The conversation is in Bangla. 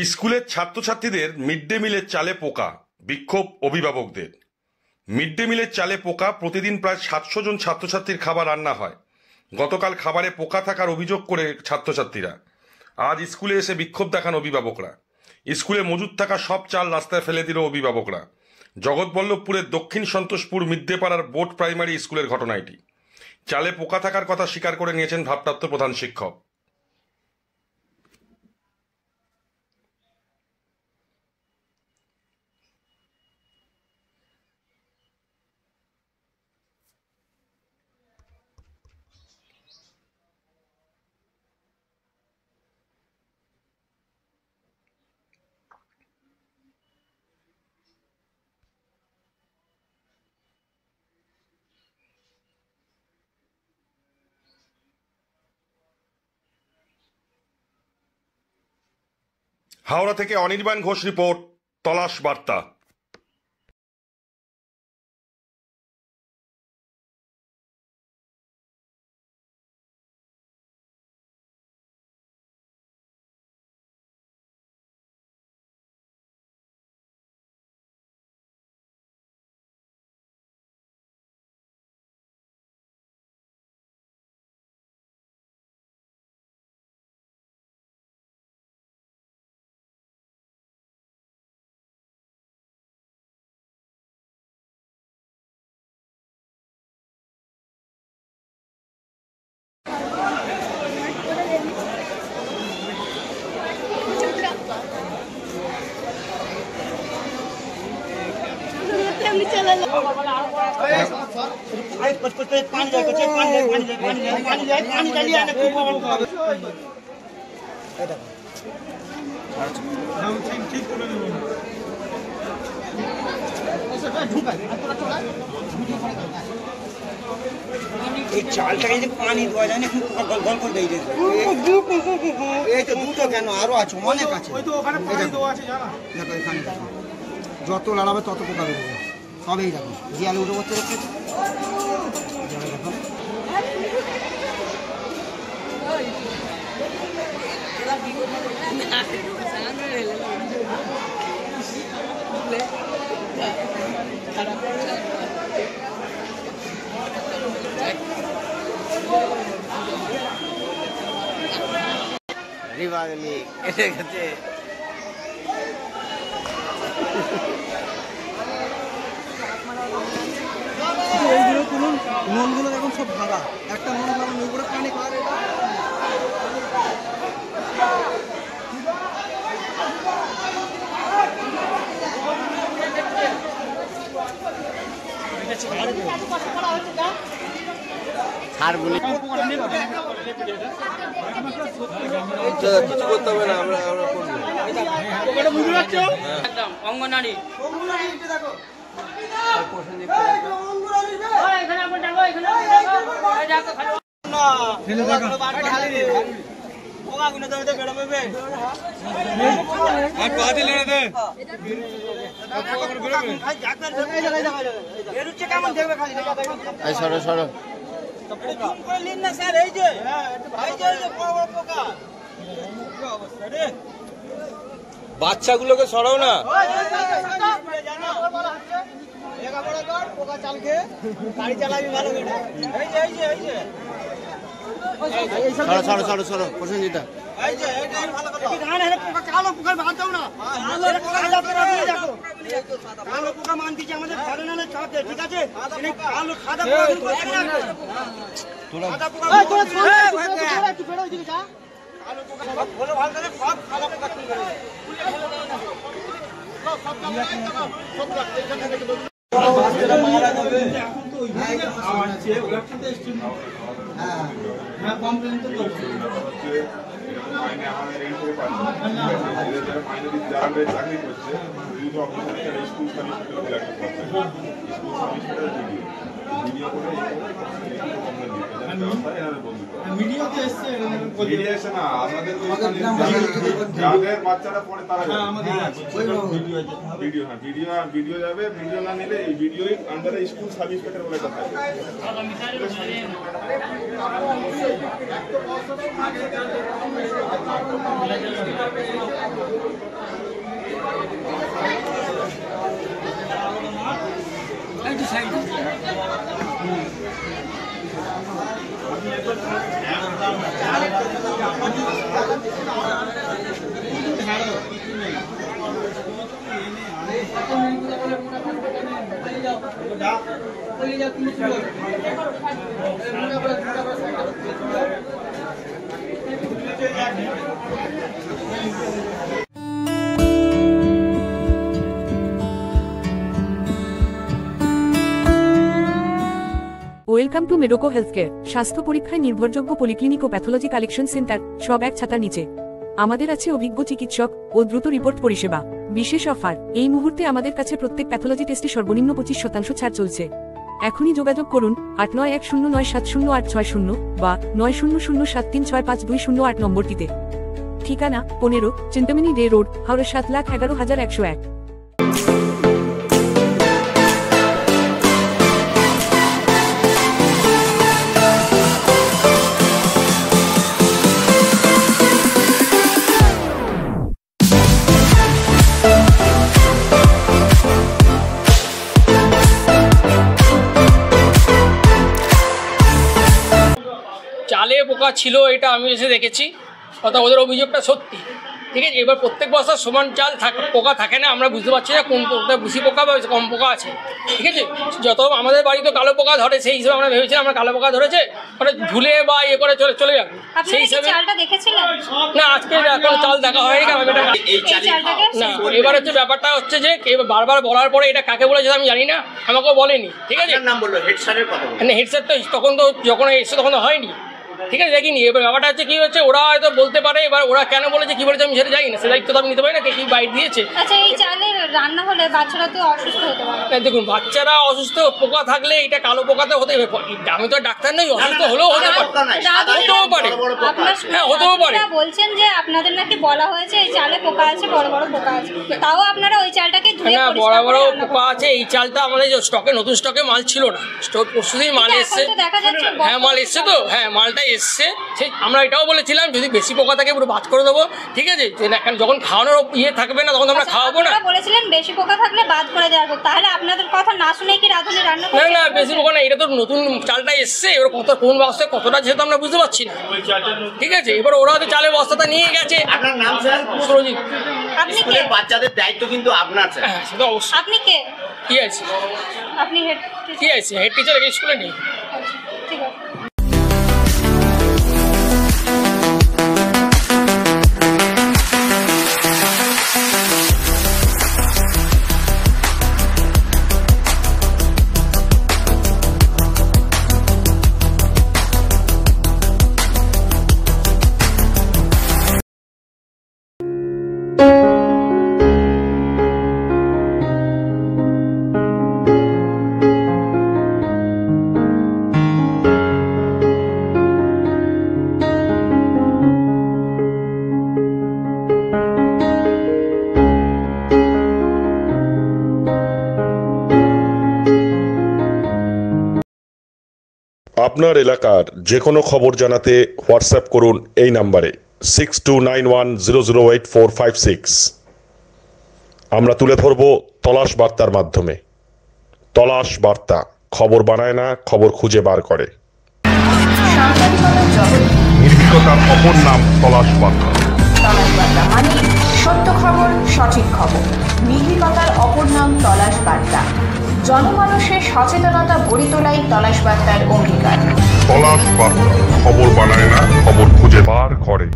স্কুলের ছাত্রছাত্রীদের মিড ডে মিলের চালে পোকা, বিক্ষোভ অভিভাবকদের। মিড ডে মিলের চালে পোকা, প্রতিদিন প্রায় 700 জন ছাত্রছাত্রীর খাবার রান্না হয়। গতকাল খাবারে পোকা থাকার অভিযোগ করে ছাত্রছাত্রীরা আজ স্কুলে এসে বিক্ষোভ দেখান অভিভাবকরা। স্কুলে মজুদ থাকা সব চাল রাস্তায় ফেলে দিল অভিভাবকরা। জগৎবল্লভপুরের দক্ষিণ সন্তোষপুর মিদ্যেপাড়ার বোর্ড প্রাইমারি স্কুলের ঘটনা এটি। চালে পোকা থাকার কথা স্বীকার করে নিয়েছেন ভারপ্রাপ্ত প্রধান শিক্ষক। হাওড়া থেকে অনির্বাণ ঘোষ রিপোর্ট, তলাশ বার্তা। চালটাকে যে পানি দেওয়া যায় না, গল করে দিয়ে এই তো দুটো কেন আরো আছে, অনেক আছে। দেখো এখানে যত লাড়াবে তত পোকা বেরোবে, সবই দেখো জিয়ালে উঠে বসতে রেখেছে। এইগুলো তুলুন, নলগুলো এখন সব ভাঙা, একটা নল ভাঙা উপরে পানি খাওয়ার। কিছু করতে হবে না, আমরা অঙ্গনারী বাচ্চাগুলোকে সরাও না। চাকরি করছে মিডিয়াতে এসছে মিডিয়া এসে না আমাদের যাদের বাচ্চারা পড়ে তারা ভিডিও যাবে। ভিডিও না নিলে এই ভিডিওই আন্ডারে স্কুল সার্ভিস পেটার বলে কথা ওয়েলকাম টু মেডোকো হেলথকেয়ার। স্বাস্থ্য পরীক্ষায় নির্ভরযোগ্য পলিক্লিনিক ও প্যাথোলজি কালেকশন সেন্টার, সব এক ছাতার নিচে। আমাদের আছে অভিজ্ঞ চিকিৎসক ও দ্রুত রিপোর্ট পরিষেবা। বিশেষ অফার, এই মুহূর্তে আমাদের কাছে প্রত্যেক প্যাথোলজি টেস্টে সর্বনিম্ন 25% ছাড় চলছে। এখনই যোগাযোগ করুন 8910970860 বা 9007365208 নম্বরটিতে। ঠিকানা 15 চিন্তামণি ডে রোড, হাওড়া 7,11,101। চালে পোকা ছিল, এটা আমি এসে দেখেছি, অর্থাৎ ওদের অভিযোগটা সত্যি। ঠিক আছে, এবার প্রত্যেক বছর সমান চাল পোকা থাকে না, আমরা বুঝতে পারছি না কোন বেশি পোকা বা কম পোকা আছে। ঠিক আছে, যত আমাদের বাড়িতে কালো পোকা ধরে সেই হিসেবে আমরা ভেবেছিলাম আমরা কালো পোকা ধরেছে ওটা ঝুলে বা ইয়ে করে চলে যাবে সেই হিসাবে। না, আজকে এখন চাল দেখা হয়নি। না, এবার হচ্ছে ব্যাপারটা হচ্ছে যে বারবার বলার পরে এটা কাকে বলেছে আমি জানি না, আমাকেও বলেনি। ঠিক আছে, হেড স্যার তো তখন তো যখন এসছে তখন তো হয়নি। ঠিক আছে, দেখিনি। এবার ব্যাপারটা হচ্ছে কি হচ্ছে, ওরা হয়তো বলতে পারে, এবার ওরা কেন বলেছে কি বলেছে আমি সেটা জানি না, সে দায়িত্ব তো আমি নিতে পারি না কে কি বাইট দিয়েছে। আচ্ছা, এই চালের রান্না হলে বাচ্চারা তো অসুস্থ হতে পারে। দেখুন, বাচ্চারা অসুস্থ, পোকা থাকলে এটা কালো পোকাতে হতে হবে। আমি তো ডাক্তার নই, অসুস্থ হলেও হতে পারে, হতেও পারে। হ্যাঁ, হতেও পারে। বলছেন যে আপনাদের নাকি বলা হয়েছে এই চালে পোকা আছে, বড় বড় পোকা আছে, তাও আপনারা ওই চালটাকে ধুয়ে না, বড় বড় পোকা আছে। এই চালটা আমাদের স্টকে, নতুন স্টকে মাল ছিল না, স্টক পরশুদিন মাল এসছে। হ্যাঁ, মাল এসছে তো, হ্যাঁ মালটা এসছে। আমরা এটাও বলেছিলাম যদি বেশি পোকা থাকে পুরো বাদ করে দেবো। ঠিক আছে, যখন খাওয়ানোর ইয়ে থাকবে না তখন আমরা খাওয়াবো না। বলেছিলেন বেশি পোকা থাকলে বাদ করে দেওয়ার, তাহলে আপনাদের কথা না শুনে কি রাঁধুনি রান্না করছেন? না, বেশি পোকা না, এটা তো নতুন চালটা এসছে, এবার কোন বস্তায় কতটা যেহেতু আমরা বুঝতে পারছি না। ঠিক আছে, এবার ওরা হয়তো চালের বস্তাটা নিয়ে গেছে। আপনার নাম স্যার? সুরজিৎ। আপনি কে? বাচ্চাদের দায়িত্ব কিন্তু আপনার স্যার। হ্যাঁ, সেটা অবশ্যই। আপনি কে? কি আছে? আপনি হেড? কি আছে? হেড টিচার স্কুলে নেই। ঠিক আছে। আপনার এলাকার যে কোনো খবর জানাতে হোয়াটসঅ্যাপ করুন এই নাম্বারে 6291008456। আমরা তুলে ধরব তলাশ বার্তার মাধ্যমে। তলাশ বার্তা, খবর বানায় না, খবর খুঁজে বার করে। নির্ভীকতার অপর নাম তলাশ বার্তা। তলাশ বার্তা মানে সত্য খবর, সঠিক খবর। নির্ভীকতার অপর নাম তলাশ বার্তা। জনমানুষের সচেতনতা গড়ে তোলাই তলাশ বার্তার অঙ্গীকার। তলাশ বার্তা, খবর বানায় না, খবর খুঁজে বার করে।